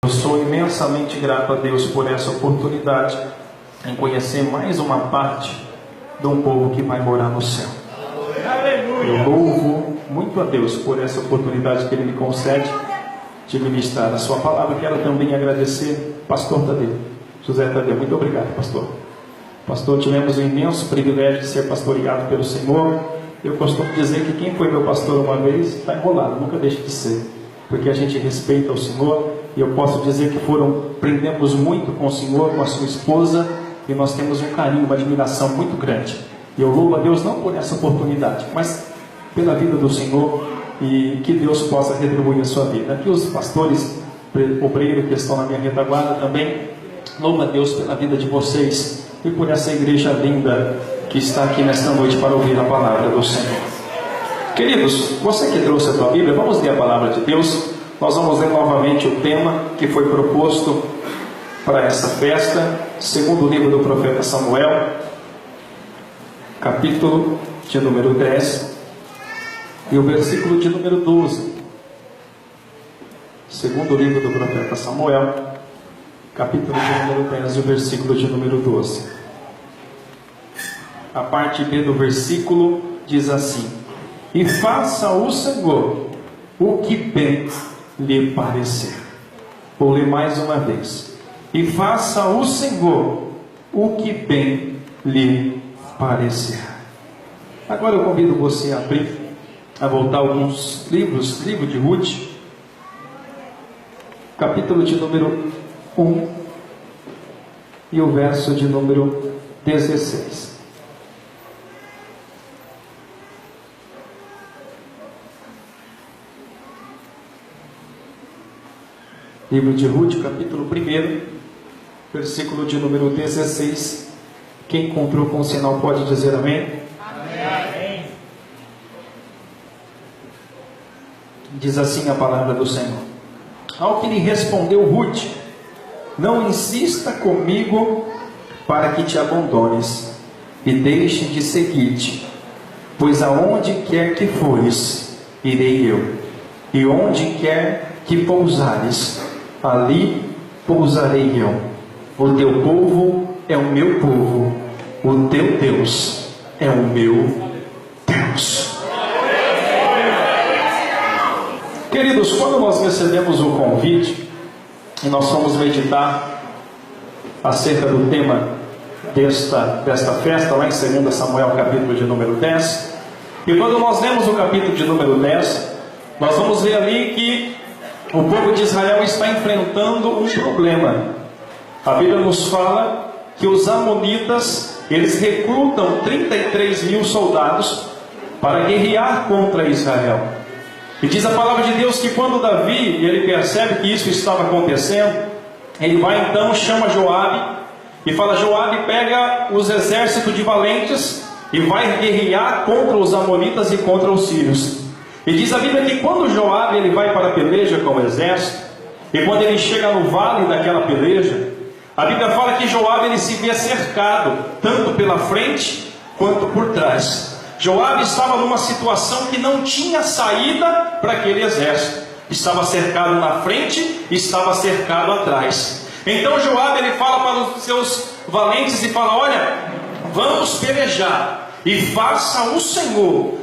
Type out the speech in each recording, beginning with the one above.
Eu sou imensamente grato a Deus por essa oportunidade em conhecer mais uma parte de um povo que vai morar no céu. Eu louvo muito a Deus por essa oportunidade que Ele me concede de ministrar a sua palavra. Quero também agradecer pastor Tadeu, José Tadeu. Muito obrigado, pastor. Pastor, tivemos o imenso privilégio de ser pastoreado pelo Senhor. Eu costumo dizer que quem foi meu pastor uma vez está enrolado, nunca deixe de ser, porque a gente respeita o Senhor. E eu posso dizer que aprendemos muito com o Senhor, com a sua esposa, e nós temos um carinho, uma admiração muito grande. E eu louvo a Deus não por essa oportunidade, mas pela vida do Senhor, e que Deus possa retribuir a sua vida. Aqui os pastores, obreiros que estão na minha retaguarda também, louvo a Deus pela vida de vocês e por essa igreja linda que está aqui nesta noite para ouvir a palavra do Senhor. Queridos, você que trouxe a tua Bíblia, vamos ler a palavra de Deus. Nós vamos ler novamente o tema que foi proposto para essa festa, segundo o livro do profeta Samuel, capítulo de número 10 e o versículo de número 12. Segundo o livro do profeta Samuel, capítulo de número 10 e o versículo de número 12. A parte B do versículo diz assim: e faça o Senhor o que bem lhe parecer. Vou ler mais uma vez. E faça o Senhor o que bem lhe parecer. Agora eu convido você a abrir, a voltar alguns livros, livro de Ruth, capítulo de número 1 e o verso de número 16. Livro de Ruth, capítulo 1, versículo de número 16. Quem encontrou com o sinal pode dizer amém? Amém. Diz assim a palavra do Senhor. Ao que lhe respondeu Ruth: não insista comigo para que te abandones e deixe de seguir-te, pois aonde quer que fores, irei eu, e onde quer que pousares, ali pousarei eu. O teu povo é o meu povo, o teu Deus é o meu Deus. Queridos, quando nós recebemos o convite e nós fomos meditar acerca do tema desta festa, lá em 2 Samuel, capítulo de número 10, e quando nós lemos o capítulo de número 10, nós vamos ver ali que o povo de Israel está enfrentando um problema. A Bíblia nos fala que os amonitas, eles recrutam 33 mil soldados para guerrear contra Israel. E diz a palavra de Deus que quando Davi, ele percebe que isso estava acontecendo, ele vai então, chama Joabe e fala: Joabe, pega os exércitos de valentes e vai guerrear contra os amonitas e contra os sírios. E diz a Bíblia que quando Joabe ele vai para a peleja com o exército, e quando ele chega no vale daquela peleja, a Bíblia fala que Joabe ele se vê cercado, tanto pela frente quanto por trás. Joabe estava numa situação que não tinha saída para aquele exército. Estava cercado na frente e estava cercado atrás. Então Joabe ele fala para os seus valentes e fala: olha, vamos pelejar. E faça o Senhor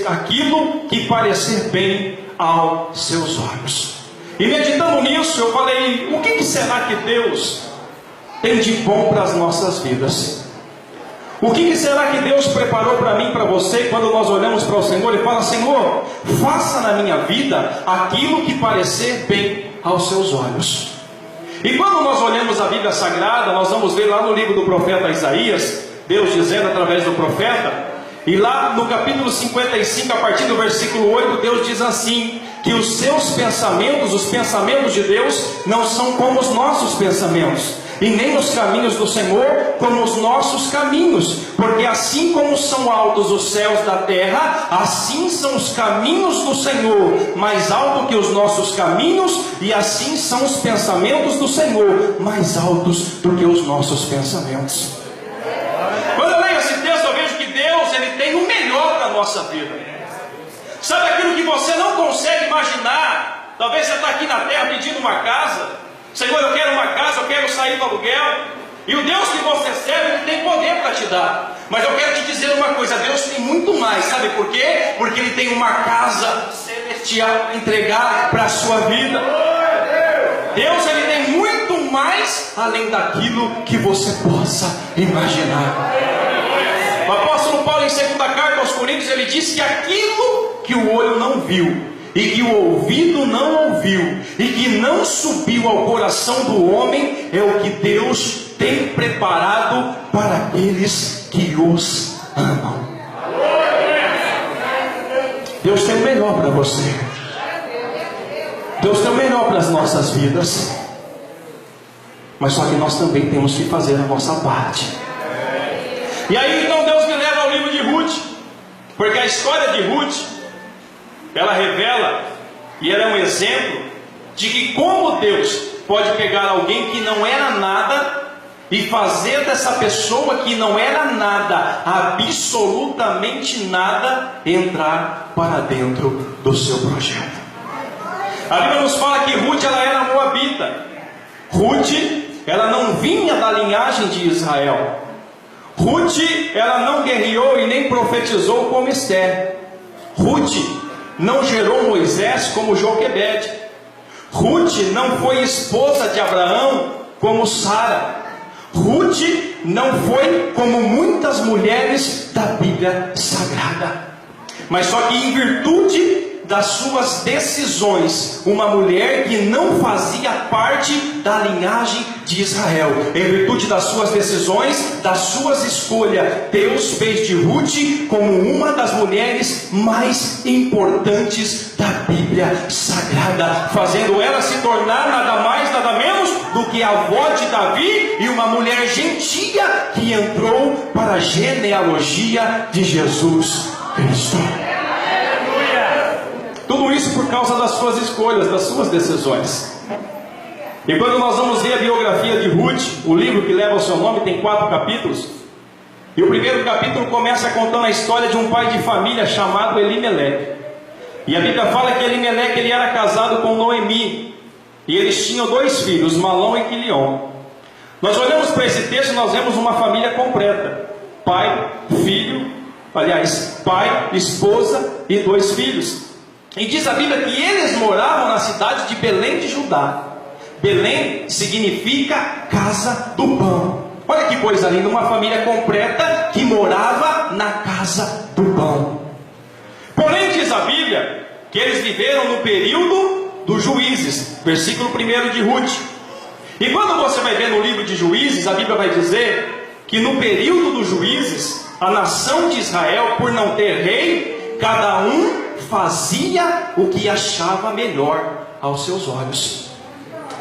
aquilo que parecer bem aos seus olhos. E meditando nisso, eu falei: o que será que Deus tem de bom para as nossas vidas? O que será que Deus preparou para mim e para você? Quando nós olhamos para o Senhor e fala: Senhor, faça na minha vida aquilo que parecer bem aos seus olhos. E quando nós olhamos a Bíblia Sagrada, nós vamos ver lá no livro do profeta Isaías, Deus dizendo através do profeta, e lá no capítulo 55, a partir do versículo 8, Deus diz assim: que os seus pensamentos, os pensamentos de Deus, não são como os nossos pensamentos, e nem os caminhos do Senhor como os nossos caminhos, porque assim como são altos os céus da terra, assim são os caminhos do Senhor, mais alto que os nossos caminhos, e assim são os pensamentos do Senhor, mais altos do que os nossos pensamentos. Quando eu leio esse texto, eu vejo que Deus ele tem o melhor para a nossa vida. Sabe aquilo que você não consegue imaginar? Talvez você está aqui na terra pedindo uma casa, Senhor, eu quero uma casa, eu quero sair do aluguel. E o Deus que você serve, Ele tem poder para te dar. Mas eu quero te dizer uma coisa, Deus tem muito mais, sabe por quê? Porque Ele tem uma casa celestial para entregar para a sua vida. Deus, Ele tem muito mais além daquilo que você possa imaginar. O apóstolo Paulo, em segunda carta aos Coríntios, ele diz que aquilo que o olho não viu, e que o ouvido não ouviu, e que não subiu ao coração do homem, é o que Deus tem preparado para aqueles que os amam. Deus tem o melhor para você. Deus tem o melhor para as nossas vidas. Mas só que nós também temos que fazer a nossa parte. E aí então Deus me leva ao livro de Ruth, porque a história de Ruth, ela revela, e ela é um exemplo de que como Deus pode pegar alguém que não era nada e fazer dessa pessoa que não era nada, absolutamente nada, entrar para dentro do seu projeto. A Bíblia nos fala que Ruth, ela era moabita. Ruth, ela não vinha da linhagem de Israel. Ruth, ela não guerreou e nem profetizou como Esther. Ruth não gerou Moisés como Joquebede. Ruth não foi esposa de Abraão como Sara. Ruth não foi como muitas mulheres da Bíblia Sagrada. Mas só que em virtude das suas decisões, uma mulher que não fazia parte da linhagem de Israel, em virtude das suas decisões, das suas escolhas, Deus fez de Ruth como uma das mulheres mais importantes da Bíblia Sagrada, fazendo ela se tornar nada mais, nada menos do que a avó de Davi e uma mulher gentia que entrou para a genealogia de Jesus Cristo. Tudo isso por causa das suas escolhas, das suas decisões. E quando nós vamos ver a biografia de Ruth, o livro que leva o seu nome tem 4 capítulos. E o primeiro capítulo começa contando a história de um pai de família chamado Elimeleque. E a Bíblia fala que Elimeleque, ele era casado com Noemi. E eles tinham 2 filhos, Malom e Quilion. Nós olhamos para esse texto e nós vemos uma família completa. Pai, filho, pai, esposa e 2 filhos. E diz a Bíblia que eles moravam na cidade de Belém de Judá. Belém significa casa do pão. Olha que coisa linda, uma família completa que morava na casa do pão. Porém diz a Bíblia que eles viveram no período dos juízes, versículo 1 de Ruth. E quando você vai ver no livro de Juízes, a Bíblia vai dizer que no período dos juízes, a nação de Israel, por não ter rei, cada um fazia o que achava melhor aos seus olhos.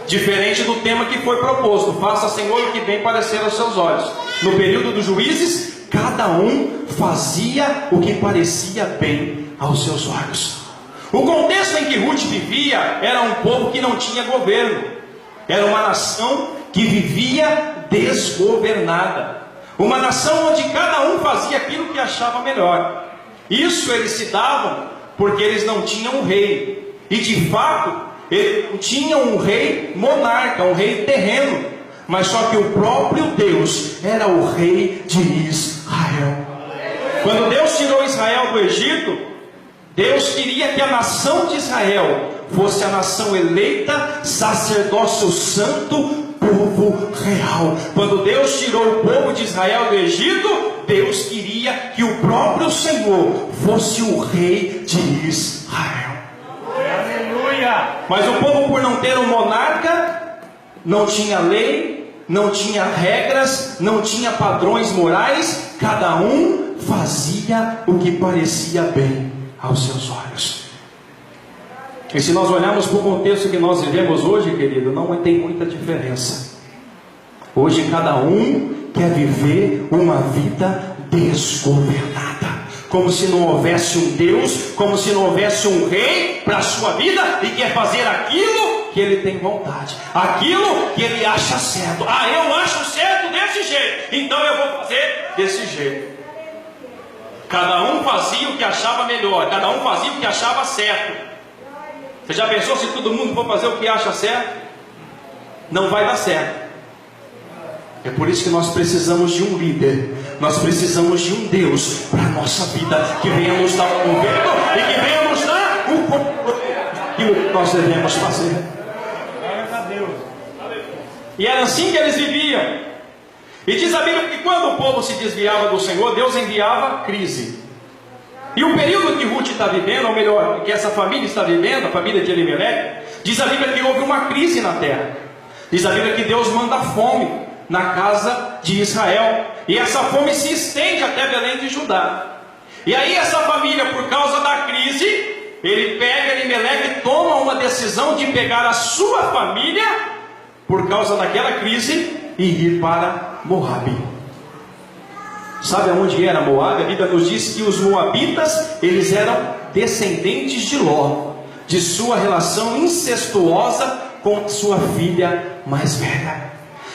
Diferente do tema que foi proposto, faça, Senhor, o que bem parecer aos seus olhos. No período dos juízes, cada um fazia o que parecia bem aos seus olhos. O contexto em que Ruth vivia era um povo que não tinha governo. Era uma nação que vivia desgovernada. Uma nação onde cada um fazia aquilo que achava melhor. Isso eles se davam porque eles não tinham um rei. E de fato, eles tinham um rei monarca, um rei terreno. Mas só que o próprio Deus era o rei de Israel. Quando Deus tirou Israel do Egito, Deus queria que a nação de Israel fosse a nação eleita, sacerdócio santo, povo real. Quando Deus tirou o povo de Israel do Egito, Deus queria que o próprio Senhor fosse o rei de Israel. Aleluia! Mas o povo, por não ter um monarca, não tinha lei, não tinha regras, não tinha padrões morais. Cada um fazia o que parecia bem aos seus olhos. E se nós olharmos para o contexto que nós vivemos hoje, querido, não tem muita diferença. Hoje cada um quer viver uma vida desgovernada, como se não houvesse um Deus, como se não houvesse um rei para a sua vida, e quer fazer aquilo que ele tem vontade, aquilo que ele acha certo. Eu acho certo desse jeito, então eu vou fazer desse jeito. Cada um fazia o que achava melhor, cada um fazia o que achava certo. Você já pensou se todo mundo for fazer o que acha certo? não vai dar certo. É por isso que nós precisamos de um líder, nós precisamos de um Deus para a nossa vida, que venha nos dar um governo e que venha nos dar o controle daquilo que nós devemos fazer. E era assim que eles viviam. E diz a Bíblia que quando o povo se desviava do Senhor, Deus enviava crise. E o período que Ruth está vivendo, ou melhor, que essa família está vivendo, a família de Elimeleque, diz a Bíblia que houve uma crise na terra. Diz a Bíblia que Deus manda fome na casa de Israel, e essa fome se estende até Belém de Judá. E aí essa família, por causa da crise, ele pega Elimeleque e toma uma decisão de pegar a sua família, por causa daquela crise, e ir para Moabe. Sabe aonde era Moabe? A Bíblia nos diz que os moabitas, eles eram descendentes de Ló, de sua relação incestuosa com sua filha mais velha.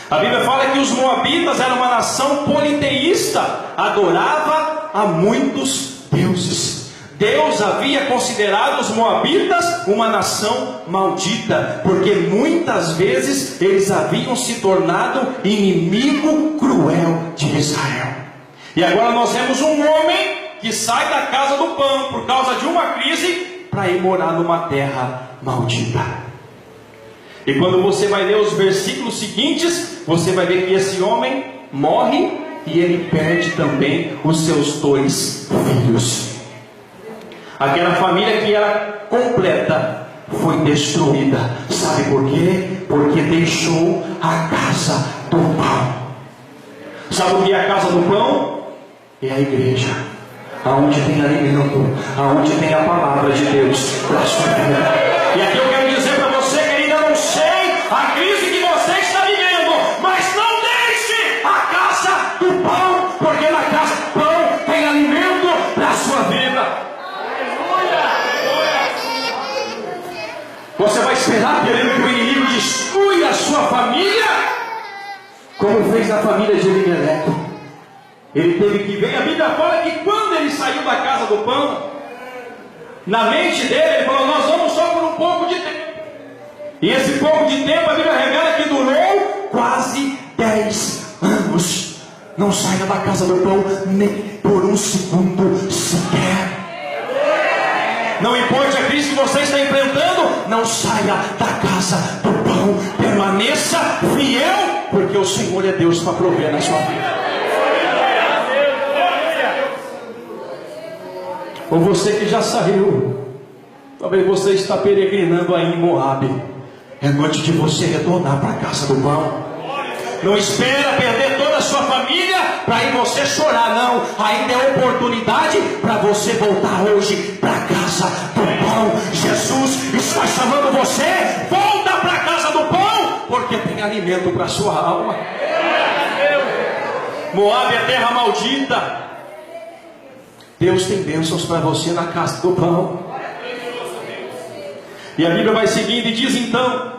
A Bíblia fala que os moabitas eram uma nação politeísta, adorava a muitos deuses. Deus havia considerado os moabitas uma nação maldita, porque muitas vezes eles haviam se tornado inimigo cruel de Israel. E agora nós vemos um homem que sai da casa do pão por causa de uma crise para ir morar numa terra maldita. E quando você vai ler os versículos seguintes, você vai ver que esse homem morre e ele perde também os seus 2 filhos. Aquela família que era completa foi destruída. Sabe por quê? Porque deixou a casa do pão. Sabe o que é a casa do pão? É a igreja, aonde tem alimento, aonde tem a palavra de Deus para a sua vida. E aqui eu quero dizer para você, querida, não sei a crise que você está vivendo, mas não deixe a casa do pão, porque na casa do pão tem alimento para a sua vida. Você vai esperar, querendo que o inimigo destrua a sua família, como fez na família de Elimeleque. Ele teve que ver. A Bíblia fala que quando ele saiu da casa do pão, na mente dele, ele falou: nós vamos só por um pouco de tempo. E esse pouco de tempo, a Bíblia revela que durou quase 10 anos. Não saia da casa do pão nem por um segundo sequer. Não importa a crise que você está enfrentando, não saia da casa do pão. Permaneça fiel, porque o Senhor é Deus para prover na sua vida. Ou você que já saiu, talvez você está peregrinando aí em Moabe. É noite de você retornar para a casa do pão. Não espera perder toda a sua família para ir você chorar, não. Ainda é oportunidade para você voltar hoje para a casa do pão. Jesus está chamando você. Volta para a casa do pão, porque tem alimento para a sua alma. Moabe é terra maldita. Deus tem bênçãos para você na casa do pão. E a Bíblia vai seguindo e diz então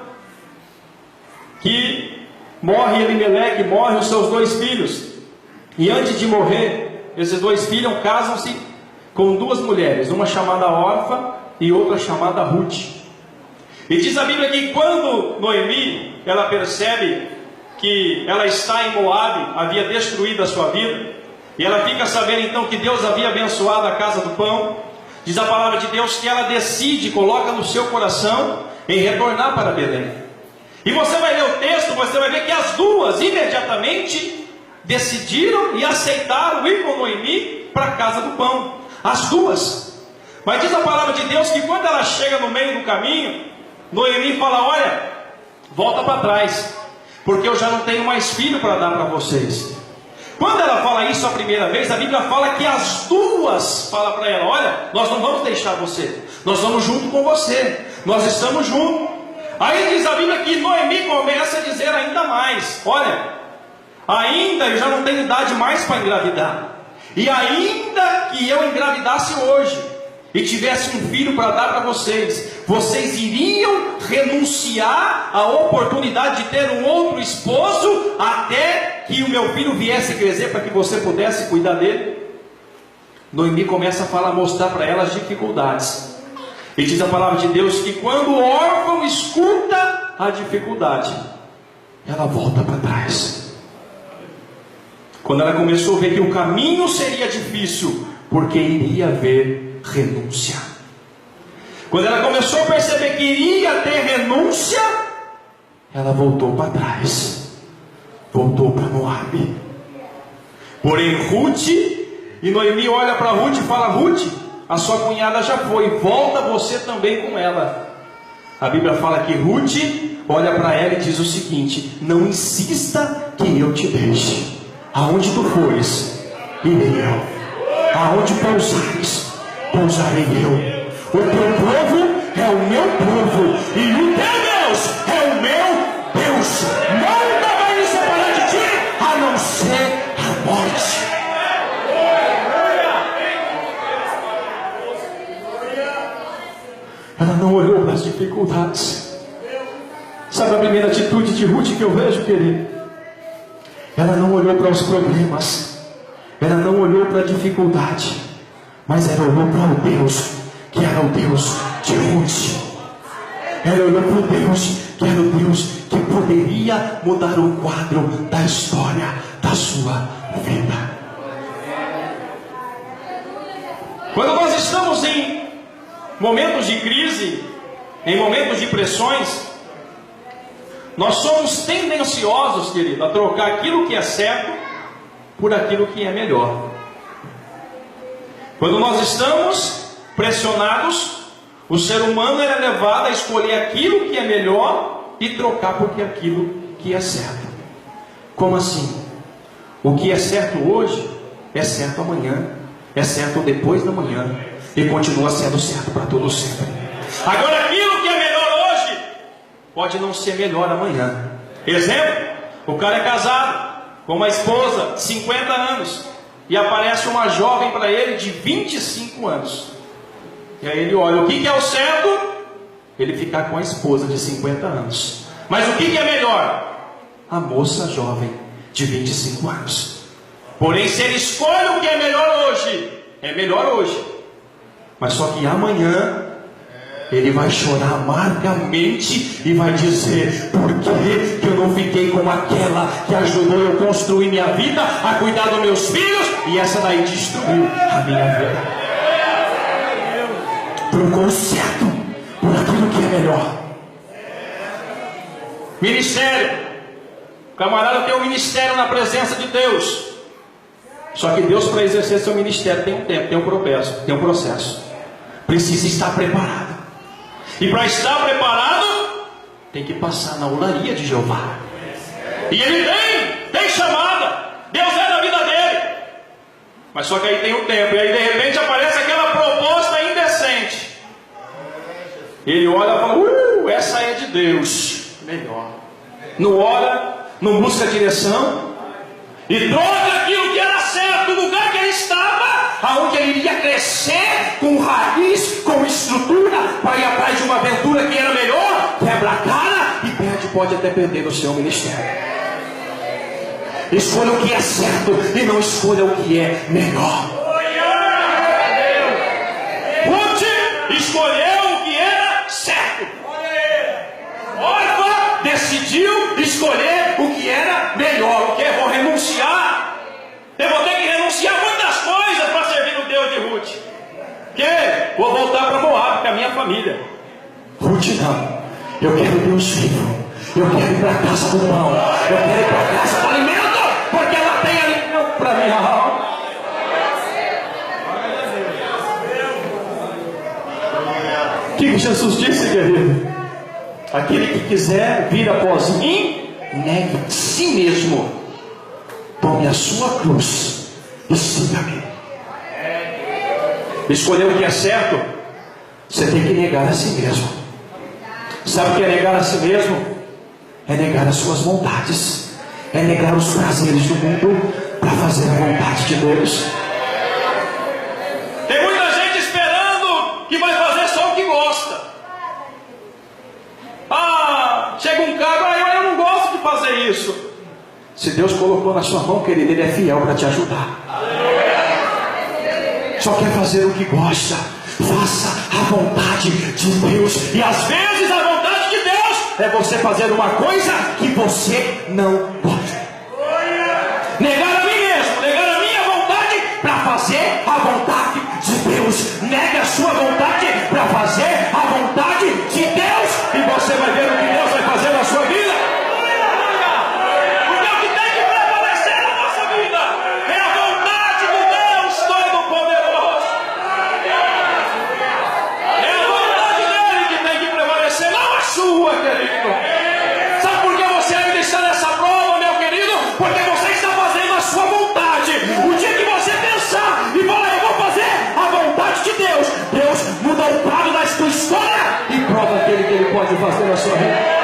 que morre Elimeleque, morre os seus 2 filhos. E antes de morrer, esses 2 filhos casam-se com 2 mulheres, uma chamada Orfa e outra chamada Ruth. E diz a Bíblia que quando Noemi, ela percebe que ela está em Moabe, havia destruído a sua vida, e ela fica sabendo então que Deus havia abençoado a casa do pão, diz a palavra de Deus que ela decide, coloca no seu coração em retornar para Belém. E você vai ler o texto, você vai ver que as 2 imediatamente decidiram e aceitaram ir com Noemi para a casa do pão. As 2. Mas diz a palavra de Deus que quando ela chega no meio do caminho, Noemi fala: olha, volta para trás, porque eu já não tenho mais filho para dar para vocês. Quando ela fala isso a primeira vez, a Bíblia fala que as 2 falam para ela: olha, nós não vamos deixar você, nós vamos junto com você, nós estamos juntos. Aí diz a Bíblia que Noemi começa a dizer ainda mais: olha, ainda eu já não tenho idade mais para engravidar, e ainda que eu engravidasse hoje e tivesse um filho para dar para vocês, vocês iriam renunciar à oportunidade de ter um outro esposo até que o meu filho viesse crescer para que você pudesse cuidar dele? Noemi começa a falar, mostrar para ela as dificuldades. E diz a palavra de Deus que quando o órfão escuta a dificuldade, ela volta para trás. Quando ela começou a ver que o caminho seria difícil, porque iria haver renúncia. Quando ela começou a perceber que iria ter renúncia, ela voltou para trás. Voltou para Moabe. Porém Ruth, e Noemi olha para Ruth e fala: Ruth, a sua cunhada já foi, volta você também com ela. A Bíblia fala que Ruth olha para ela e diz o seguinte: não insista que eu te deixe. Aonde tu fores, irei eu. Aonde pousares, pousarei eu. O teu povo é o meu povo, e o teu Deus é o meu Deus. Nada vai me separar de ti, a não ser a morte. Ela não olhou para as dificuldades. Sabe a primeira atitude de Ruth que eu vejo, querido? Ela não olhou para os problemas. Ela não olhou para a dificuldade. Mas ela olhou para o Deus que era o Deus de Ruth. Ela olhou para o Deus que era o Deus que poderia mudar o quadro da história da sua vida. Quando nós estamos em momentos de crise, em momentos de pressões, nós somos tendenciosos, querido, a trocar aquilo que é certo por aquilo que é melhor. Quando nós estamos pressionados, o ser humano é levado a escolher aquilo que é melhor e trocar por aquilo que é certo. Como assim? O que é certo hoje é certo amanhã, é certo depois da manhã, e continua sendo certo para todo sempre. Agora, aquilo que é melhor hoje pode não ser melhor amanhã. Exemplo: o cara é casado com uma esposa de 50 anos e aparece uma jovem para ele de 25 anos. E aí ele olha, o que é o certo? Ele ficar com a esposa de 50 anos. Mas o que é melhor? A moça jovem de 25 anos. Porém, se ele escolhe o que é melhor hoje, é melhor hoje. Mas só que amanhã ele vai chorar amargamente e vai dizer: por que eu não fiquei com aquela que ajudou eu a construir minha vida, a cuidar dos meus filhos, e essa daí destruiu a minha vida? Trocou o certo por aquilo que é melhor. Ministério: o camarada tem um ministério na presença de Deus. Só que Deus, para exercer seu ministério, tem um tempo, tem um processo. Precisa estar preparado. E para estar preparado, tem que passar na olaria de Jeová. E ele tem chamada. Deus é da vida dele. Mas só que aí tem um tempo. E aí de repente aparece aquela proposta indecente. Ele olha e fala: essa é de Deus. Melhor. Não ora, não busca direção. E troca aquilo que era certo, o lugar que ele estava, aonde ele iria crescer, com raiz, com estrutura, para ir atrás de uma aventura que era melhor, quebra a cara e perde, pode até perder o seu ministério. Escolha o que é certo e não escolha o que é melhor. Ruth escolheu o que era certo. Orfa decidiu escolher o que era melhor. O que? Vou renunciar. Eu vou ter que renunciar muitas coisas para servir o Deus de Ruth. Que? Vou voltar para Moab, que é a minha família. Ruth não. Eu quero Deus vivo. Eu quero ir para a casa do pão. Eu quero ir para a casa do alimento, porque ela tem alimento para minha alma. O que Jesus disse, querido? Aquele que quiser vir após mim, negue a si mesmo, tome a sua cruz e siga-me. Escolher o que é certo, você tem que negar a si mesmo. Sabe o que é negar a si mesmo? É negar as suas vontades, é negar os prazeres do mundo para fazer a vontade de Deus. Tem muita gente esperando que vai fazer só o que gosta. Chega um cara, eu não gosto de fazer isso. Se Deus colocou na sua mão, querido, Ele é fiel para te ajudar. Só quer fazer o que gosta. Faça a vontade de Deus. E às vezes a vontade de Deus é você fazer uma coisa que você não pode. Negar a mim mesmo, negar a minha vontade para fazer a vontade de Deus. Negue a sua vontade para fazer a vontade de Deus, e você vai ver o que Deus vai fazer na sua vida. Porque o que tem que prevalecer na nossa vida é a vontade de Deus Todo-Poderoso. É a vontade dele que tem que prevalecer, não a sua, querido. Sabe por que você ainda está nessa prova, meu querido? Porque você está fazendo a sua vontade. O dia que você pensar e falar, eu vou fazer a vontade de Deus, Deus muda o quadro da sua história e prova aquele que Ele pode fazer na sua vida.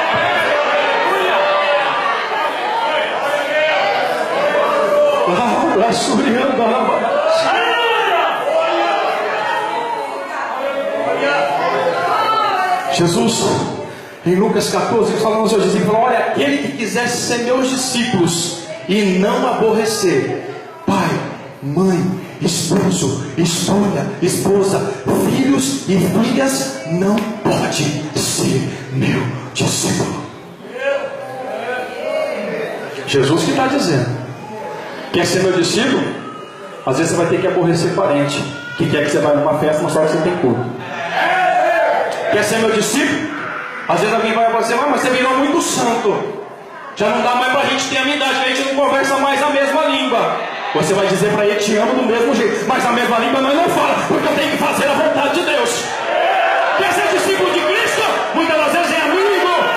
Jesus, em Lucas 14, falando aos seus discípulos, olha, aquele que quiser ser meus discípulos e não aborrecer pai, mãe, esposo, esposa, filhos e filhas, não pode ser meu discípulo. Jesus que está dizendo. Quer ser meu discípulo? Às vezes você vai ter que aborrecer parente que quer que você vá numa festa, mas só que você tem culto. Quer ser meu discípulo? Às vezes alguém vai dizer, mas você virou muito santo, já não dá mais para a gente ter amizade, a gente não conversa mais a mesma língua. Você vai dizer para ele, te amo do mesmo jeito, mas a mesma língua nós não fala, porque eu tenho que fazer a vontade de Deus. Quer ser discípulo de Cristo? Muitas das vezes é amigo,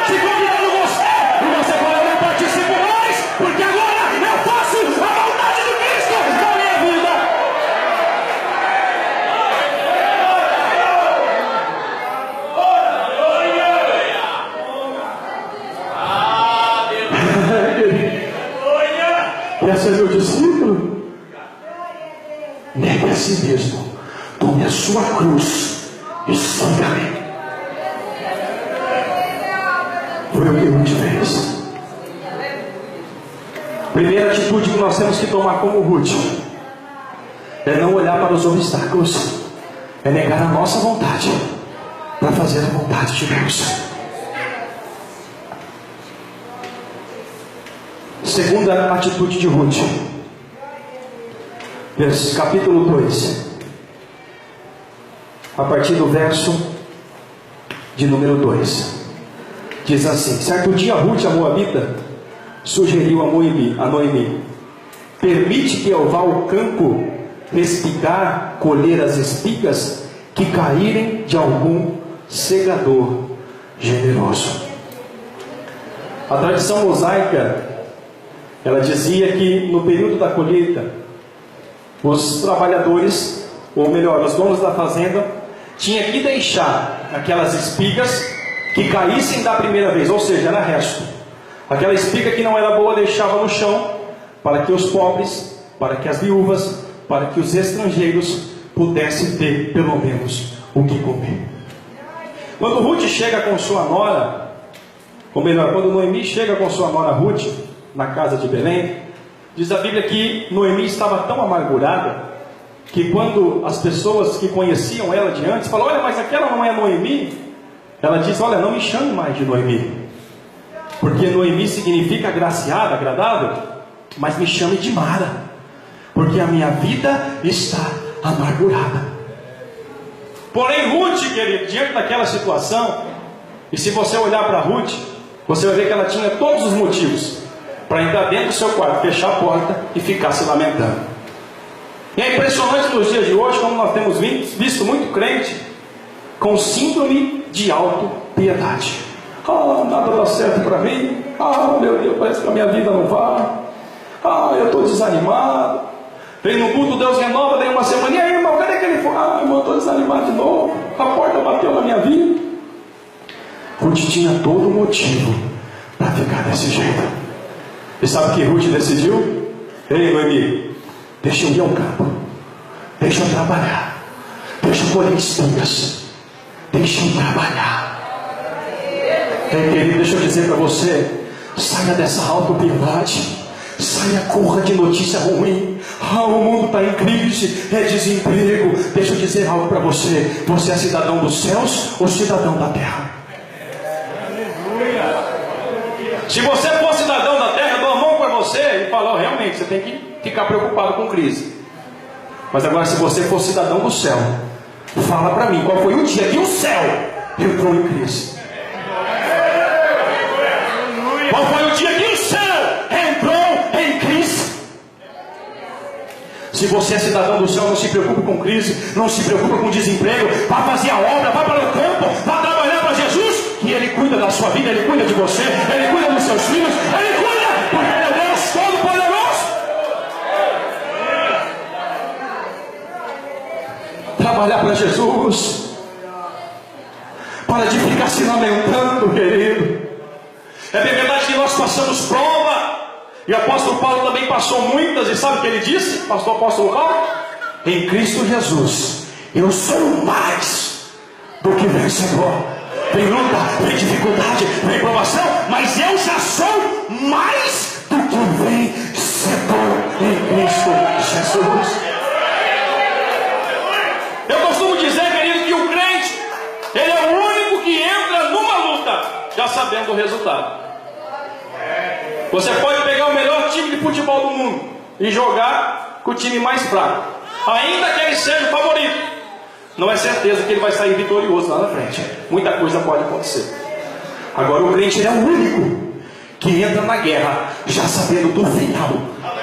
se convidando você, e você fala, eu não participo mais, porque agora eu faço a vontade de Cristo na minha vida. Quer ser meu discípulo? Negue a si mesmo, tome a sua cruz e siga-me. Foi o que Ruth fez. Primeira atitude que nós temos que tomar como Ruth é não olhar para os obstáculos, é negar a nossa vontade para fazer a vontade de Deus. Segunda atitude de Ruth, capítulo 2, a partir do verso de número 2, diz assim: certo dia Ruth, a Moabita, sugeriu a Noemi: permite que eu vá ao campo espigar, colher as espigas que caírem de algum segador generoso. A tradição mosaica, ela dizia que no período da colheita, os trabalhadores, ou melhor, os donos da fazenda, tinham que deixar aquelas espigas que caíssem da primeira vez, ou seja, era resto. Aquela espiga que não era boa deixava no chão, para que os pobres, para que as viúvas, para que os estrangeiros pudessem ter pelo menos o que comer. Quando Ruth chega com sua nora, ou melhor, quando Noemi chega com sua nora Ruth na casa de Belém, diz a Bíblia que Noemi estava tão amargurada que quando as pessoas que conheciam ela de antes falaram, olha, mas aquela não é Noemi, ela diz, olha, não me chame mais de Noemi, porque Noemi significa agraciada, agradável, mas me chame de Mara, porque a minha vida está amargurada. Porém Ruth, querido, diante daquela situação, e se você olhar para Ruth, você vai ver que ela tinha todos os motivos para entrar dentro do seu quarto, fechar a porta e ficar se lamentando. E é impressionante nos dias de hoje, como nós temos visto muito crente com síndrome de autopiedade. Nada dá certo para mim. Meu Deus, parece que a minha vida não vai. Eu estou desanimado. Vem no culto, Deus renova, daí uma semana. E aí, irmão, cadê que ele foi? Irmão, estou desanimado de novo. A porta bateu na minha vida. Ruth tinha todo o motivo para ficar desse jeito. E sabe o que Ruth decidiu? Ei, Noemi, deixa eu ir ao campo, deixa eu trabalhar, deixa eu colher espigas, deixa eu trabalhar. Ei, querido, deixa eu dizer para você, saia dessa autopiedade, saia, corra de notícia ruim. O mundo está em crise, é desemprego. Deixa eu dizer algo para você: você é cidadão dos céus ou cidadão da terra? Se você for cidadão da terra, tal, realmente você tem que ficar preocupado com crise. Mas agora, se você for cidadão do céu, fala para mim, qual foi o dia que o céu entrou em crise? Qual foi o dia que o céu entrou em crise? Se você é cidadão do céu, não se preocupe com crise, não se preocupe com desemprego, vá fazer a obra, vá para o campo, vá trabalhar para Jesus, que Ele cuida da sua vida, Ele cuida de você, Ele cuida dos seus filhos, Ele cuida, porque Ele é Deus Todo-Poderoso. Trabalhar para Jesus, para de ficar se lamentando, querido. É bem verdade que nós passamos prova, e o apóstolo Paulo também passou muitas, e sabe o que ele disse, pastor apóstolo Paulo? Em Cristo Jesus, eu sou mais do que vencedor. Tem luta, tem dificuldade, tem provação, mas eu já sou mais do que vencedor em Cristo Jesus. Eu costumo dizer, querido, que o crente, ele é o único que entra numa luta já sabendo o resultado. Você pode pegar o melhor time de futebol do mundo e jogar com o time mais fraco, ainda que ele seja o favorito, não é certeza que ele vai sair vitorioso lá na frente. Muita coisa pode acontecer. Agora o crente, ele é o único que entra na guerra já sabendo do final,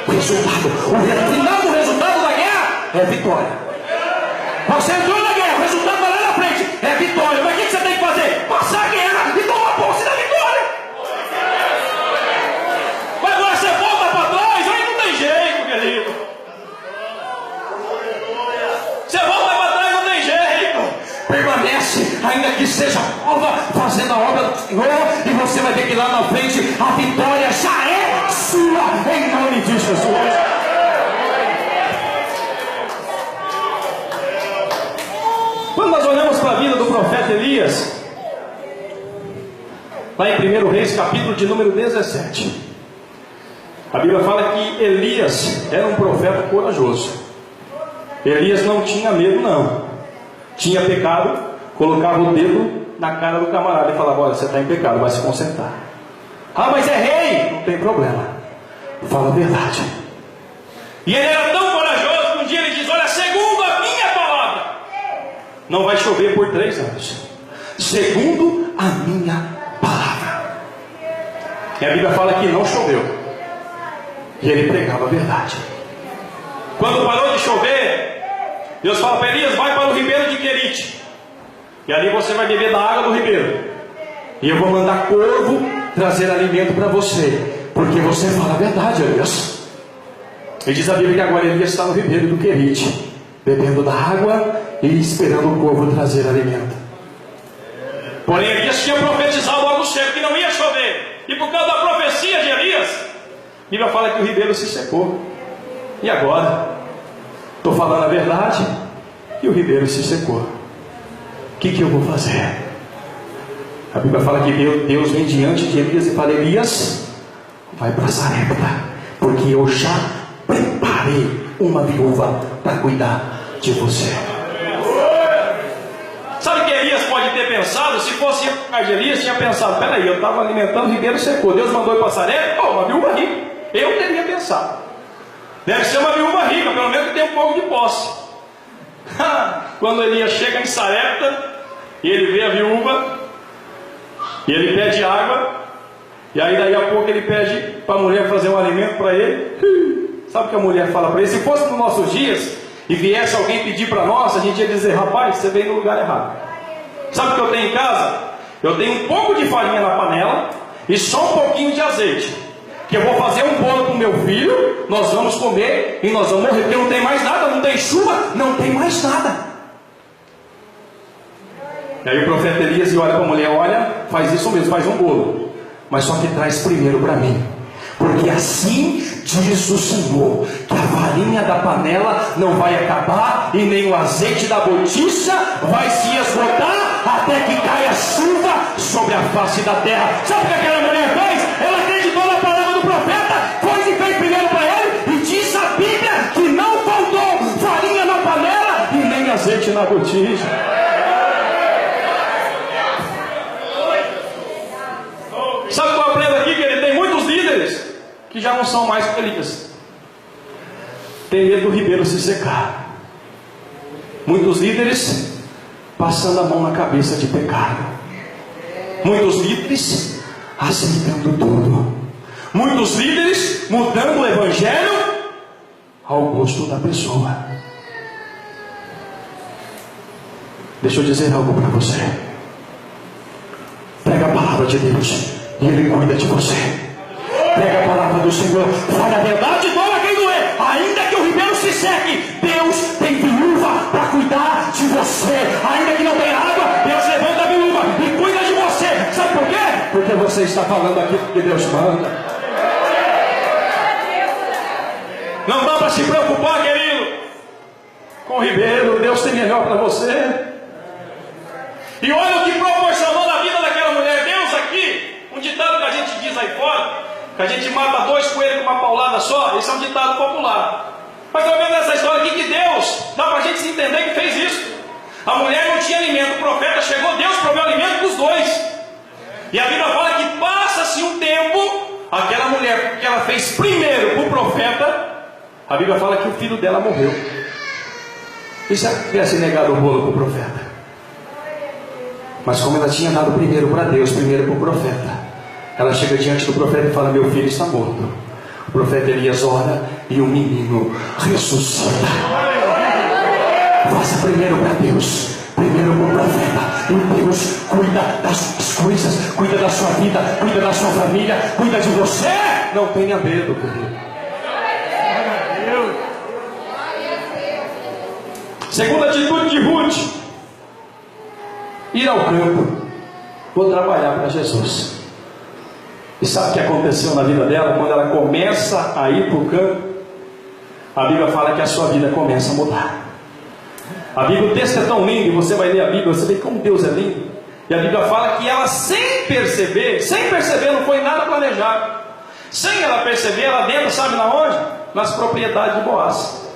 o resultado. O final do resultado da guerra é vitória. Você entrou na guerra, o resultado vai lá na frente, é vitória. Mas o que você tem que fazer? Passar a guerra e tomar posse da vitória. Mas agora você volta para trás, aí não tem jeito, querido. Você volta para trás, não tem jeito. Permanece, ainda que seja prova, fazendo a obra do Senhor, e você vai ver que lá na frente a vitória já é sua, em nome de Jesus. Quando nós olhamos para a vida do profeta Elias, lá em 1 Reis, capítulo de número 17, a Bíblia fala que Elias era um profeta corajoso. Elias não tinha medo, não. Tinha pecado, colocava o dedo na cara do camarada e falava: olha, você está em pecado, vai se consertar. Ah, mas é rei, não tem problema, fala a verdade. E ele era tão corajoso que um dia ele diz: olha, segundo a minha palavra, não vai chover por 3 anos, segundo a minha palavra. E a Bíblia fala que não choveu, e ele pregava a verdade. Quando parou de chover, Deus fala para Elias: vai para o ribeiro de Querite, e ali você vai beber da água do ribeiro, e eu vou mandar corvo trazer alimento para você, porque você fala a verdade, Elias. E diz a Bíblia que agora Elias está no ribeiro do Querite, bebendo da água e esperando o corvo trazer alimento. Porém Elias tinha profetizado algo certo, que não ia chover, e por causa da profecia de Elias, a Bíblia fala que o ribeiro se secou. E agora? Estou falando a verdade e o ribeiro se secou. O que eu vou fazer? A Bíblia fala que Deus vem diante de Elias e fala: Elias, vai para Sarepta, porque eu já preparei uma viúva para cuidar de você. Sabe o que Elias pode ter pensado? Se fosse de Elias, tinha pensado: peraí, eu estava alimentando, o ribeiro secou, Deus mandou ir para Sarepta, uma viúva rica. Eu teria pensado: deve ser uma viúva rica, pelo menos que tem um pouco de posse. Quando Elias chega em Sarepta e ele vê a viúva, e ele pede água, e aí daí a pouco ele pede para a mulher fazer um alimento para ele. Sabe o que a mulher fala para ele? Se fosse nos nossos dias e viesse alguém pedir para nós, a gente ia dizer: rapaz, você veio no lugar errado. Sabe o que eu tenho em casa? Eu tenho um pouco de farinha na panela e só um pouquinho de azeite, que eu vou fazer um bolo para o meu filho, nós vamos comer e nós vamos morrer, porque não tem mais nada, não tem chuva, não tem mais nada. E aí o profeta Elias olha para a mulher: olha, faz isso mesmo, faz um bolo, mas só que traz primeiro para mim, porque assim diz o Senhor, que a farinha da panela não vai acabar, e nem o azeite da botija vai se esgotar, até que caia chuva sobre a face da terra. Sabe o que aquela mulher fez? Ela acreditou na palavra do profeta, foi e fez primeiro para ele, e diz a Bíblia que não faltou farinha na panela e nem azeite na botija. Sabe qual eu aprendo aqui, querido? Tem muitos líderes que já não são mais Elias. Tem medo do ribeiro se secar. Muitos líderes passando a mão na cabeça de pecado. Muitos líderes aceitando tudo. Muitos líderes mudando o evangelho ao gosto da pessoa. Deixa eu dizer algo para você. Pega a palavra de Deus e Ele cuida de você. Pega a palavra do Senhor, fale a verdade, doa quem doer. Ainda que o ribeiro se seque, Deus tem viúva para cuidar de você. Ainda que não tenha água, Deus levanta a viúva e cuida de você. Sabe por quê? Porque você está falando aquilo que Deus manda. Não dá para se preocupar, querido, com o ribeiro. Deus tem melhor para você. E olha o que proporcionou na vida daquela mulher. Deus aqui, um ditado que a gente diz aí fora, que a gente mata 2 coelhos com uma paulada só. Isso é um ditado popular. Mas estou vendo essa história aqui que Deus, dá para a gente se entender que fez isso. A mulher não tinha alimento, o profeta chegou, Deus proveu alimento para os dois. E a Bíblia fala que passa-se um tempo, aquela mulher que ela fez primeiro para o profeta, a Bíblia fala que o filho dela morreu. E se ela tivesse negado o bolo para o profeta? Mas como ela tinha dado primeiro para Deus, primeiro para o profeta, ela chega diante do profeta e fala: meu filho está morto. O profeta Elias ora e o menino ressuscita. Faça primeiro para Deus, primeiro para o profeta, e Deus cuida das suas coisas, cuida da sua vida, cuida da sua família, cuida de você. Não tenha medo, querido. Segunda atitude de Ruth: ir ao campo. Vou trabalhar para Jesus. E sabe o que aconteceu na vida dela? Quando ela começa a ir para o campo, a Bíblia fala que a sua vida começa a mudar. A Bíblia, o texto é tão lindo, e você vai ler a Bíblia, você vê como Deus é lindo. E a Bíblia fala que ela, sem perceber, não foi nada planejado. Sem ela perceber, ela dentro, sabe na onde? Nas propriedades de Boaz.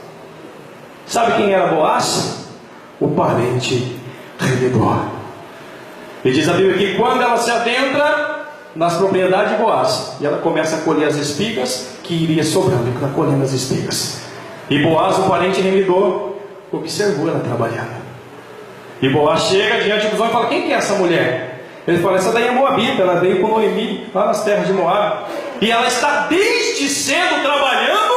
Sabe quem era Boaz? O parente remidor. E diz a Bíblia que quando ela se adentra nas propriedades de Boaz, e ela começa a colher as espigas que iria sobrando, e está colhendo as espigas. E Boaz, o parente remidor, observou ela trabalhando. E Boaz chega diante dos homens e fala: quem que é essa mulher? Ele fala: essa daí é Moabita, ela veio com Noemi, lá nas terras de Moab. E ela está desde cedo trabalhando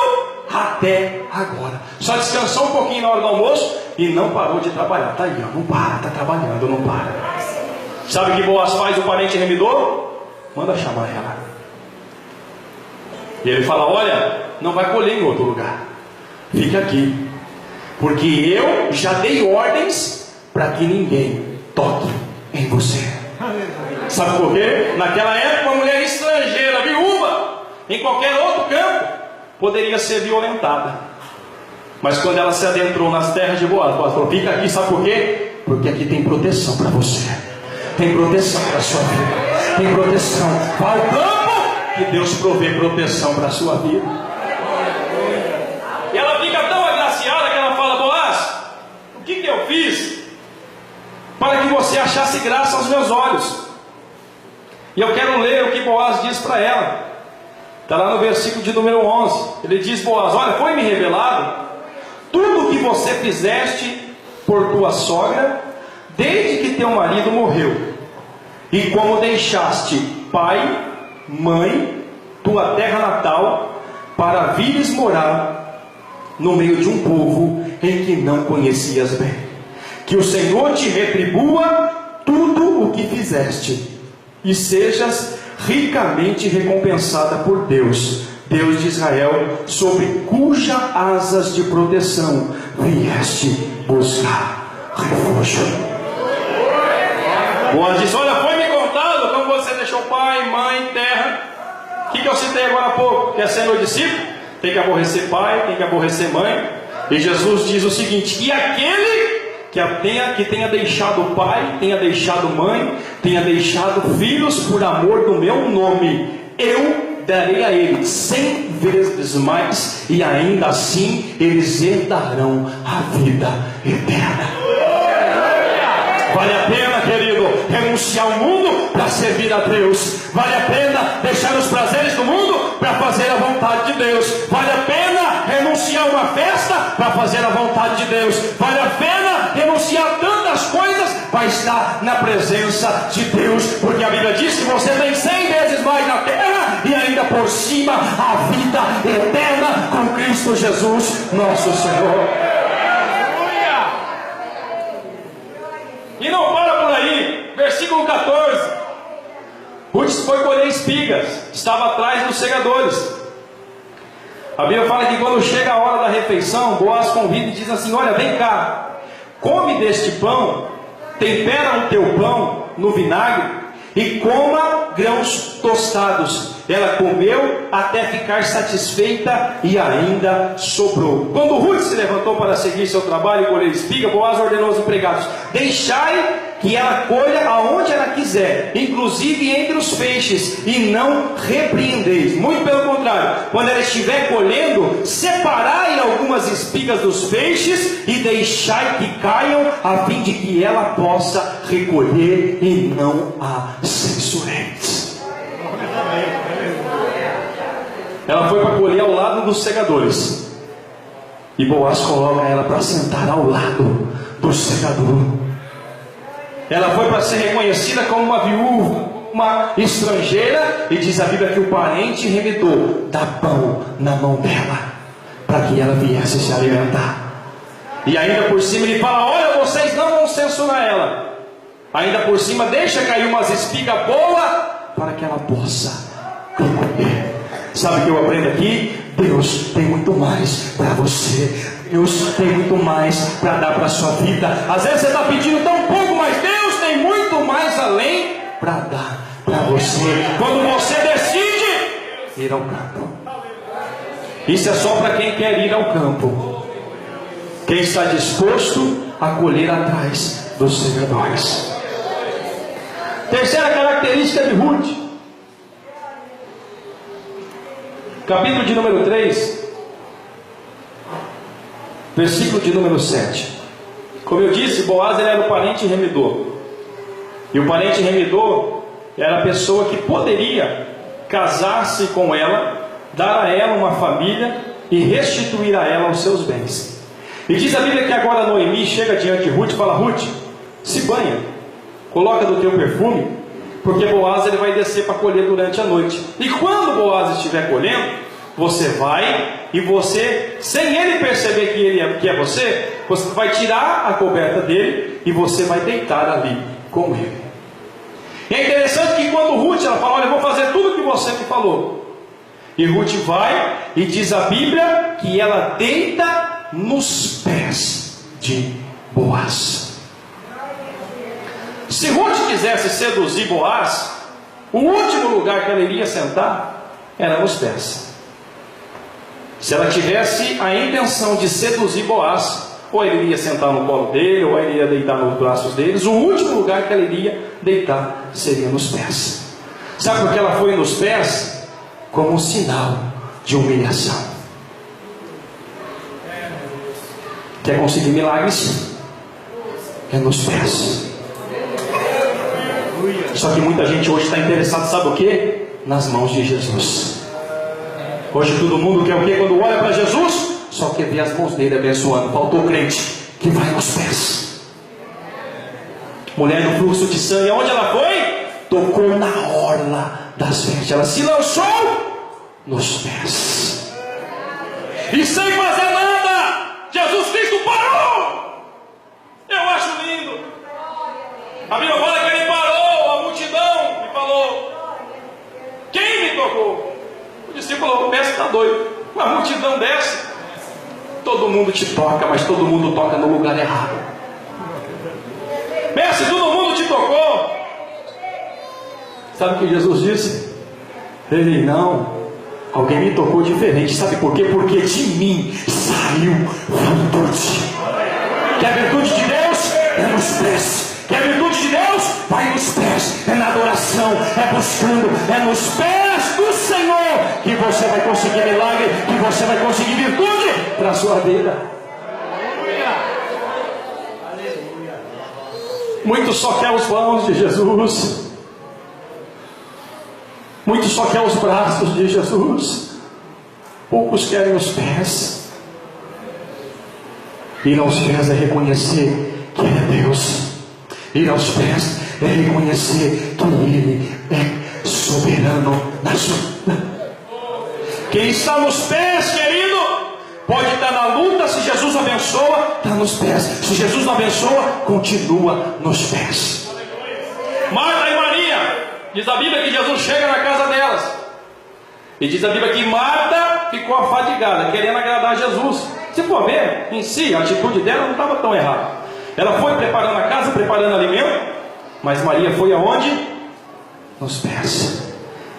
até agora. Só descansou um pouquinho na hora do almoço e não parou de trabalhar. Está aí, ó, não para, está trabalhando, não para. Sabe o que Boaz faz, o parente remidor? Manda chamar ela. E ele fala: olha, não vai colher em outro lugar, fique aqui, porque eu já dei ordens para que ninguém toque em você. Sabe por quê? Naquela época, uma mulher estrangeira, viúva, em qualquer outro campo, poderia ser violentada. Mas quando ela se adentrou nas terras de Boaz, Boaz falou: fica aqui, sabe por quê? Porque aqui tem proteção para você, tem proteção para a sua vida, tem proteção. Vá ao campo, que Deus provê proteção para a sua vida. E ela fica tão agraciada que ela fala: Boaz, o que eu fiz para que você achasse graça aos meus olhos? E eu quero ler o que Boaz diz para ela. Está lá no versículo de número 11. Ele diz: Boaz, olha, foi-me revelado tudo o que você fizeste por tua sogra, desde que teu marido morreu, e como deixaste pai, mãe, tua terra natal, para vires morar no meio de um povo em que não conhecias bem. Que o Senhor te retribua tudo o que fizeste, e sejas ricamente recompensada por Deus, Deus de Israel, sobre cuja asas de proteção vieste buscar refúgio. Boaz diz: olha, foi me contado como você deixou pai, mãe, terra. O que eu citei agora há pouco? Quer ser meu discípulo? Tem que aborrecer pai, tem que aborrecer mãe. E Jesus diz o seguinte: e aquele que tenha deixado pai, tenha deixado mãe, tenha deixado filhos por amor do meu nome, eu darei a ele 100 vezes mais, e ainda assim eles herdarão a vida eterna. Vale a pena, querido, renunciar ao mundo para servir a Deus. Vale a pena deixar os prazeres do mundo para fazer a vontade de Deus. Vale a pena renunciar a uma festa para fazer a vontade de Deus. Vale a pena renunciar a tantas coisas para estar na presença de Deus, porque a Bíblia diz que você tem 100 vezes mais na terra e ainda por cima a vida eterna com Cristo Jesus, nosso Senhor. E não para por aí, versículo 14. Ruth foi colher espigas, estava atrás dos segadores. A Bíblia fala que quando chega a hora da refeição, Boaz convida e diz assim: olha, vem cá, come deste pão, tempera o teu pão no vinagre e coma grãos tostados. Ela comeu até ficar satisfeita e ainda sobrou. Quando Ruth se levantou para seguir seu trabalho e colher espiga, Boaz ordenou aos empregados: deixai que ela colha aonde ela quiser, inclusive entre os feixes, e não repreendeis. Muito pelo contrário, quando ela estiver colhendo, separai algumas espigas dos feixes e deixai que caiam, a fim de que ela possa recolher e não a censureis. Ela foi para colher ao lado dos segadores, e Boaz coloca ela para sentar ao lado do segador. Ela foi para ser reconhecida como uma viúva, uma estrangeira, e diz a Bíblia que o parente remedou, dá pão na mão dela, para que ela viesse se alimentar. E ainda por cima ele fala: olha, vocês não vão censurar ela. Ainda por cima deixa cair umas espigas boas, para que ela possa comer. Sabe o que eu aprendo aqui? Deus tem muito mais para você. Deus tem muito mais para dar para a sua vida. Às vezes você está pedindo tão pouco, mas Deus tem muito mais além para dar para você. Quando você decide ir ao campo. Isso é só para quem quer ir ao campo. Quem está disposto a colher atrás dos segadores. Terceira característica de Ruth. Capítulo de número 3, versículo de número 7. Como eu disse, Boaz ele era o parente remidor. E o parente remidor era a pessoa que poderia casar-se com ela, dar a ela uma família e restituir a ela os seus bens. E diz a Bíblia que agora Noemi chega diante de Ruth e fala: Ruth, se banha, coloca do teu perfume, porque Boaz ele vai descer para colher durante a noite. E quando Boaz estiver colhendo, você vai e você, sem ele perceber que é você vai tirar a coberta dele e você vai deitar ali com ele. E é interessante que quando Ruth ela fala: olha, eu vou fazer tudo o que você me falou. E Ruth vai e diz a Bíblia que ela deita nos pés de Boaz. Se Ruth quisesse seduzir Boaz, o último lugar que ela iria sentar era nos pés. Se ela tivesse a intenção de seduzir Boaz, ou ele iria sentar no colo dele, ou ele iria deitar nos braços deles, o último lugar que ela iria deitar seria nos pés. Sabe por que ela foi nos pés? Como um sinal de humilhação. Quer conseguir milagres? É nos pés. Só que muita gente hoje está interessada, sabe o que? Nas mãos de Jesus. Hoje todo mundo quer o que? Quando olha para Jesus, só quer ver as mãos dele abençoando. Faltou crente que vai nos pés. Mulher no fluxo de sangue, aonde ela foi? Tocou na orla das vestes. Ela se lançou nos pés. E sem fazer nada, Jesus Cristo parou. Eu acho lindo. A Bíblia fala que ele parou a multidão e falou: quem me tocou? O discípulo falou: o mestre está doido. Uma multidão desce, todo mundo te toca, mas todo mundo toca no lugar errado. Mestre, todo mundo te tocou. Sabe o que Jesus disse? Ele: não, alguém me tocou diferente. Sabe por quê? Porque de mim saiu virtude. Que a virtude de Deus é nos pés. Que a virtude de Deus vai nos pés. É na adoração, é buscando, é nos pés do Senhor que você vai conseguir milagre, que você vai conseguir virtude para a sua vida. Muitos só querem os mãos de Jesus. Muitos só querem os braços de Jesus. Poucos querem os pés. Ir aos pés é reconhecer que Ele é Deus. Ir aos pés é reconhecer que Ele é soberano na sua vida. Quem está nos pés, querido, pode estar na luta. Se Jesus abençoa, está nos pés. Se Jesus não abençoa, continua nos pés. Marta e Maria, diz a Bíblia que Jesus chega na casa delas, e diz a Bíblia que Marta ficou afadigada, querendo agradar a Jesus. Se for ver, em si, a atitude dela não estava tão errada. Ela foi preparando a casa, preparando alimento, mas Maria foi aonde? Nos pés.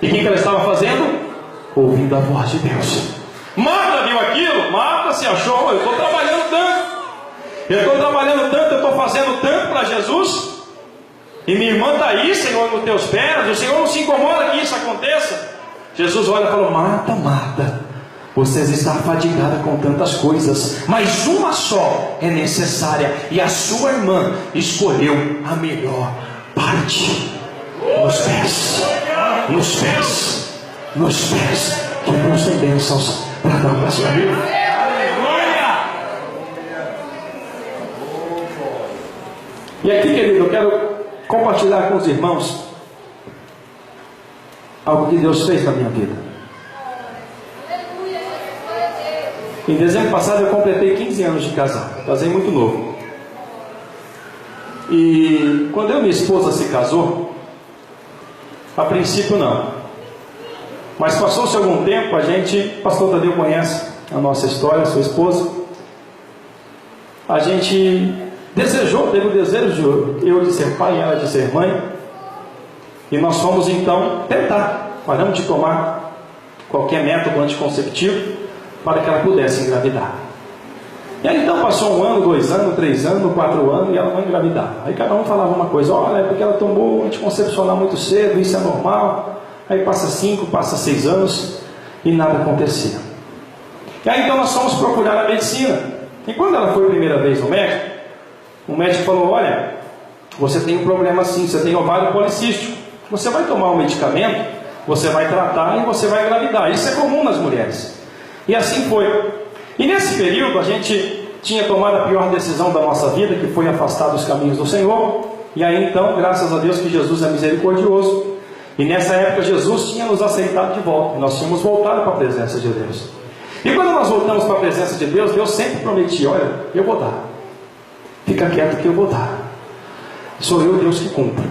E o que ela estava fazendo? Ouvindo a voz de Deus. Marta viu aquilo. Marta se achou: eu estou trabalhando tanto, eu estou fazendo tanto para Jesus, e minha irmã está aí, Senhor, nos teus pés. O Senhor não se incomoda que isso aconteça. Jesus olha e falou: Marta, Marta, vocês estão afadigadas com tantas coisas, mas uma só é necessária, e a sua irmã escolheu a melhor parte. Nos pés, nos pés, nos pés, que Deus tem bênçãos para dar para a sua vida. E aqui, querido, eu quero compartilhar com os irmãos algo que Deus fez na minha vida. Em dezembro passado eu completei 15 anos de casado. Casei muito novo. E quando eu e minha esposa se casou, a princípio não, mas passou-se algum tempo, a gente, pastor Tadeu conhece a nossa história, a sua esposa, a gente desejou, teve o desejo de eu de ser pai e ela de ser mãe, e nós fomos então tentar, paramos de tomar qualquer método anticonceptivo para que ela pudesse engravidar. E aí então passou 1 ano, 2 anos, 3 anos, 4 anos, e ela não engravidava. Aí cada um falava uma coisa: olha, é porque ela tomou anticoncepcional muito cedo, isso é normal. Aí passa 5, passa 6 anos e nada acontecia. E aí então nós fomos procurar a medicina. E quando ela foi a primeira vez no médico, o médico falou: olha, você tem um problema assim, você tem ovário policístico, você vai tomar um medicamento, você vai tratar e você vai engravidar. Isso é comum nas mulheres. E assim foi. E nesse período a gente tinha tomado a pior decisão da nossa vida, que foi afastar dos caminhos do Senhor. E aí então, graças a Deus que Jesus é misericordioso, e nessa época Jesus tinha nos aceitado de volta, e nós tínhamos voltado para a presença de Deus. E quando nós voltamos para a presença de Deus, Deus sempre prometia: olha, eu vou dar, fica quieto que eu vou dar, sou eu Deus que cumpre.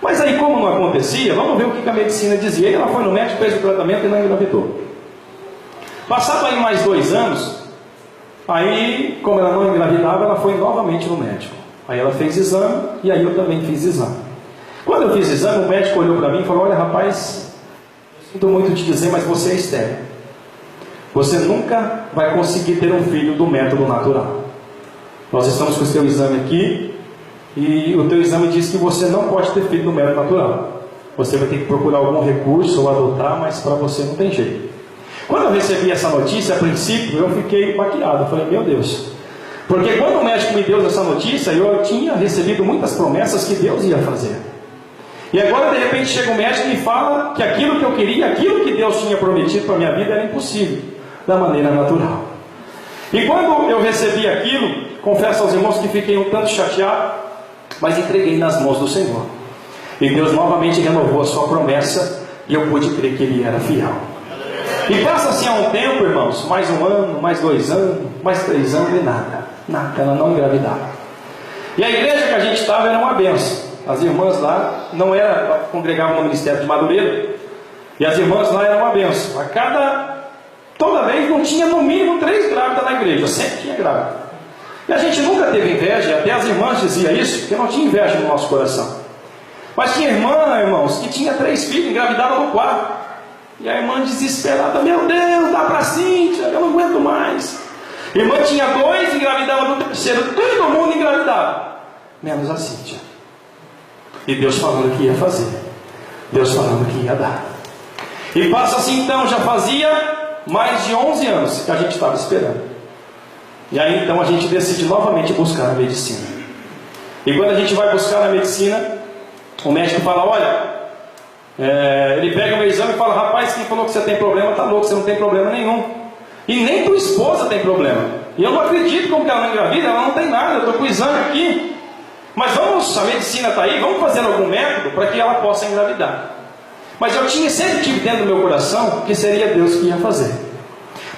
Mas aí como não acontecia, vamos ver o que a medicina dizia. E ela foi no médico, fez o tratamento e não engravidou. Passado aí mais 2 anos, aí como ela não engravidava, ela foi novamente no médico. Aí ela fez exame, e aí eu também fiz exame. Quando eu fiz exame, o médico olhou para mim e falou: olha, rapaz, sinto muito te dizer, mas você é estéril. Você nunca vai conseguir ter um filho do método natural. Nós estamos com o seu exame aqui, e o teu exame diz que você não pode ter filho do método natural. Você vai ter que procurar algum recurso ou adotar, mas para você não tem jeito. Quando eu recebi essa notícia, a princípio, eu fiquei baqueado. Eu falei: meu Deus. Porque quando o médico me deu essa notícia, eu tinha recebido muitas promessas que Deus ia fazer. E agora, de repente, chega um médico e me fala que aquilo que eu queria, aquilo que Deus tinha prometido para a minha vida, era impossível, da maneira natural. E quando eu recebi aquilo, confesso aos irmãos que fiquei um tanto chateado, mas entreguei nas mãos do Senhor. E Deus novamente renovou a sua promessa, e eu pude crer que Ele era fiel. E passa-se há um tempo, irmãos, mais 1 ano, mais 2 anos, mais 3 anos e nada, ela não engravidava. E a igreja que a gente estava era uma benção. As irmãs lá, congregavam no Ministério de Madureira, e as irmãs lá eram uma benção. Toda vez não tinha no mínimo 3 grávidas na igreja, sempre tinha grávida. E a gente nunca teve inveja, até as irmãs diziam isso, porque não tinha inveja no nosso coração. Mas tinha irmã, irmãos, que tinha 3 filhos, engravidava no quarto. E a irmã desesperada: meu Deus, dá para Cíntia, eu não aguento mais. A irmã tinha 2, engravidava no 3º, todo mundo engravidava, menos a Cíntia. E Deus falando que ia fazer, Deus falando que ia dar. E passa assim então, já fazia mais de 11 anos que a gente estava esperando. E aí então a gente decide novamente buscar a medicina. E quando a gente vai buscar na medicina, o médico fala, olha, ele pega o meu exame e fala, rapaz, quem falou que você tem problema está louco, você não tem problema nenhum. E nem tua esposa tem problema. E eu não acredito como que ela não engravida, ela não tem nada, eu estou com o exame aqui. Mas a medicina está aí, vamos fazer algum método para que ela possa engravidar. Mas eu sempre tive dentro do meu coração que seria Deus que ia fazer.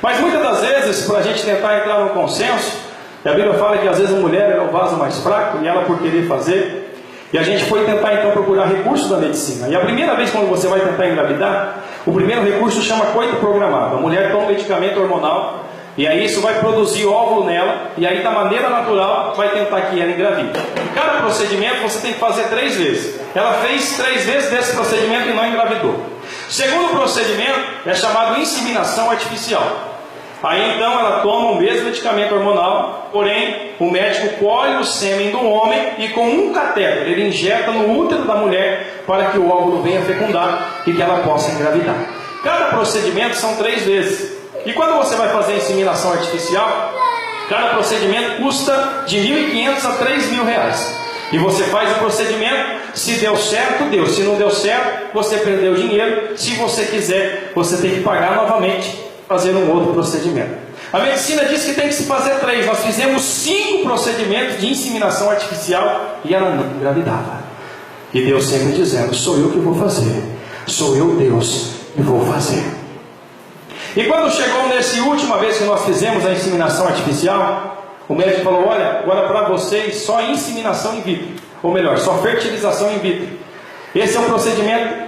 Mas muitas das vezes, para a gente tentar entrar num consenso, a Bíblia fala que às vezes a mulher é o vaso mais fraco, e ela por querer fazer, e a gente foi tentar então procurar recursos da medicina. E a primeira vez quando você vai tentar engravidar, o primeiro recurso chama coito programado. A mulher toma um medicamento hormonal, e aí isso vai produzir óvulo nela, e aí da maneira natural vai tentar que ela engravide. Cada procedimento você tem que fazer 3 vezes. Ela fez 3 vezes desse procedimento e não engravidou. O segundo procedimento é chamado inseminação artificial. Aí então ela toma o mesmo medicamento hormonal, porém o médico colhe o sêmen do homem e com um catéter ele injeta no útero da mulher para que o óvulo venha fecundar e que ela possa engravidar. Cada procedimento são 3 vezes. E quando você vai fazer a inseminação artificial, cada procedimento custa de R$ 1.500 a R$ 3.000. E você faz o procedimento, se deu certo, deu. Se não deu certo, você perdeu o dinheiro. Se você quiser, você tem que pagar novamente, fazer um outro procedimento. A medicina diz que tem que se fazer 3. Nós fizemos 5 procedimentos de inseminação artificial e ela não engravidava. E Deus sempre dizendo, sou eu que vou fazer. Sou eu Deus que vou fazer. E quando chegou nessa última vez que nós fizemos a inseminação artificial, o médico falou, olha, agora para vocês só inseminação in vitro. Ou melhor, só fertilização in vitro. Esse é um procedimento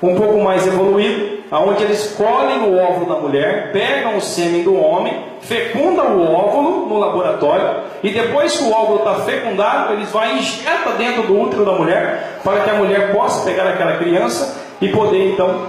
um pouco mais evoluído, onde eles colhem o óvulo da mulher, pegam o sêmen do homem, fecundam o óvulo no laboratório, e depois que o óvulo está fecundado, eles vão e injetam dentro do útero da mulher, para que a mulher possa pegar aquela criança e poder então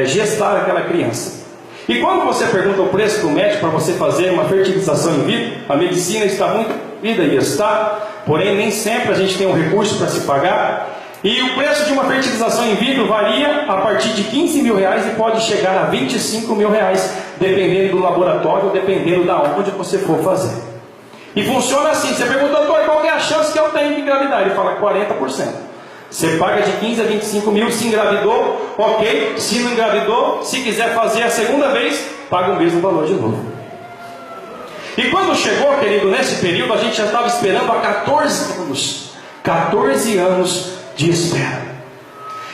gestar aquela criança. E quando você pergunta o preço do médico para você fazer uma fertilização in vitro, a medicina está muito vida e está, porém nem sempre a gente tem um recurso para se pagar. E o preço de uma fertilização in vitro varia a partir de R$ 15.000 e pode chegar a R$ 25.000, dependendo do laboratório, dependendo da onde você for fazer. E funciona assim, você pergunta, doutor, qual é a chance que eu tenho de engravidar? Ele fala 40%. Você paga de 15 a 25 mil, se engravidou, ok. Se não engravidou, se quiser fazer a segunda vez, paga o mesmo valor de novo. E quando chegou, querido, nesse período, a gente já estava esperando há 14 anos. 14 anos de espera.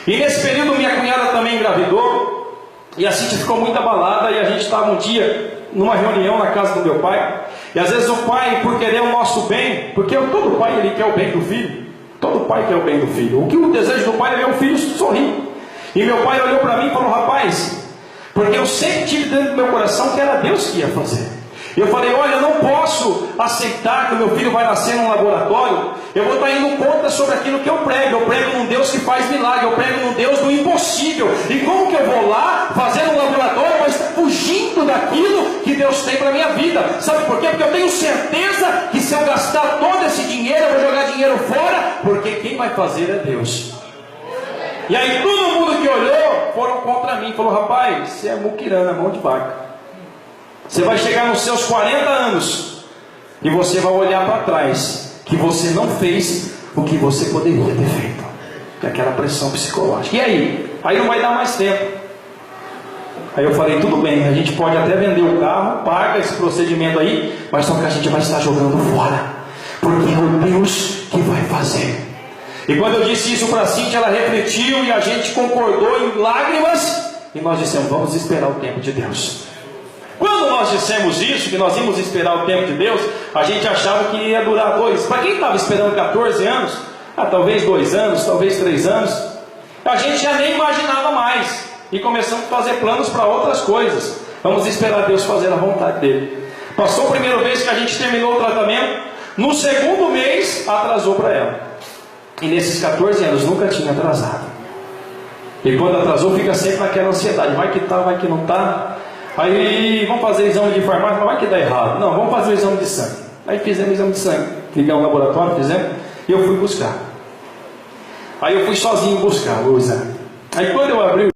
E nesse período minha cunhada também engravidou, e a Cíntia ficou muito abalada, e a gente estava um dia numa reunião na casa do meu pai, e às vezes o pai, por querer o nosso bem, porque todo pai ele quer o bem do filho, todo pai quer o bem do filho, o desejo do pai é ver o filho sorrir. E meu pai olhou para mim e falou, rapaz, porque eu sempre tive dentro do meu coração que era Deus que ia fazer. Eu falei, olha, eu não posso aceitar que o meu filho vai nascer num laboratório. Eu vou estar indo contra sobre aquilo que eu prego. Eu prego num Deus que faz milagre. Eu prego num Deus do impossível. E como que eu vou lá fazer um laboratório, mas fugindo daquilo que Deus tem para a minha vida? Sabe por quê? Porque eu tenho certeza que se eu gastar todo esse dinheiro, eu vou jogar dinheiro fora, porque quem vai fazer é Deus. E aí todo mundo que olhou foram contra mim. Falou, rapaz, você é muquirana, mão de vaca. Você vai chegar nos seus 40 anos e você vai olhar para trás que você não fez o que você poderia ter feito. Que é aquela pressão psicológica. E aí? Aí não vai dar mais tempo. Aí eu falei, tudo bem, a gente pode até vender o carro, paga esse procedimento aí, mas só que a gente vai estar jogando fora. Porque é o Deus que vai fazer. E quando eu disse isso para a Cíntia, ela refletiu e a gente concordou em lágrimas. E nós dissemos, vamos esperar o tempo de Deus. Quando nós dissemos isso, que nós íamos esperar o tempo de Deus, a gente achava que ia durar 2. Para quem estava esperando 14 anos, talvez 2 anos, talvez 3 anos, a gente já nem imaginava mais. E começamos a fazer planos para outras coisas. Vamos esperar Deus fazer a vontade dele. Passou a primeira vez que a gente terminou o tratamento, no segundo mês atrasou para ela. E nesses 14 anos nunca tinha atrasado. E quando atrasou fica sempre naquela ansiedade, vai que tá, vai que não tá. Aí vamos fazer exame de farmácia, mas vai que dá errado. Não, vamos fazer o exame de sangue. Aí fizemos o exame de sangue. Ligamos no laboratório, fizemos, e eu fui buscar. Aí eu fui sozinho buscar o exame. Aí quando eu abri